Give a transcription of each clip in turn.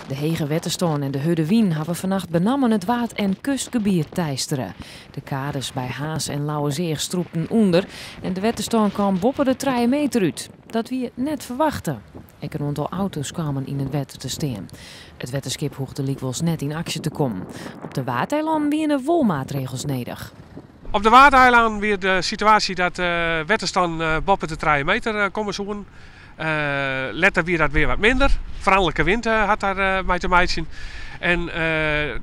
De hege Wetterstoorn en de Hudde Wien hebben vannacht benammen het waad- en kustgebied teisteren. De kades bij Haas en Lauwerzeeg stroepten onder en de Wetterstoorn kwam boven de 3 meter uit. Dat wie net verwachten. Ik een aantal auto's kwamen in het wetter te staan. Het wetterskip hoegde likwijls net in actie te komen. Op de Waadeiland wienen wolmaatregels nodig. Op de Waadeiland weer de situatie dat Wetterstoorn boven de 3 meter komen zoeken. Letter weer dat weer wat minder. Veranderlijke wind had daar mee te maken. En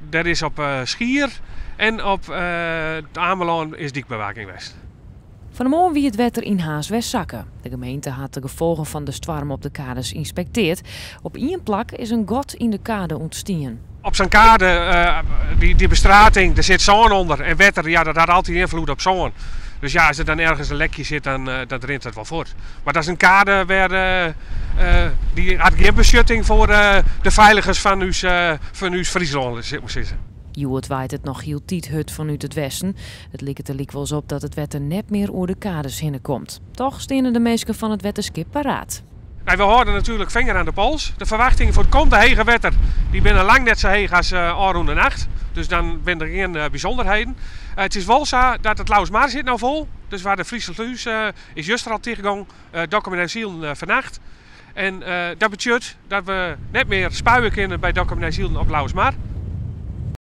er is op Schier en op de Ameland is dikbewaking geweest. Vanmorgen wie het wetter in Haas zakken. De gemeente had de gevolgen van de storm op de kades inspecteerd. Op één plak is een gat in de kade ontstaan. Op zo'n kade, die bestrating, er zit zon onder. En wetter, ja, dat had altijd invloed op zon. Dus ja, als er dan ergens een lekje zit, dan rint het wel voort. Maar dat is een kade waar die had geen beschutting voor de veiligers van uw Friesland, moet ik zeggen. Joet waait het nog heel tiet hut vanuit het westen. Het lijkt er wel eens op dat het wetter net meer over de kades heen komt. Toch stenen de meesten van het wetterskip paraat. Nou, we houden natuurlijk vinger aan de pols. De verwachtingen voor het komende hege wetter die binnen lang net zo heeg als Aroen en Nacht. Dus dan zijn er geen bijzonderheden. Het is wel zo dat het Lauwersmaar zit nou vol. Dus waar de Friese Sluis is juist er al tegengegaan, documentatie vannacht. En dat betekent dat we net meer spuien kunnen bij documentatie op Lauwersmaar.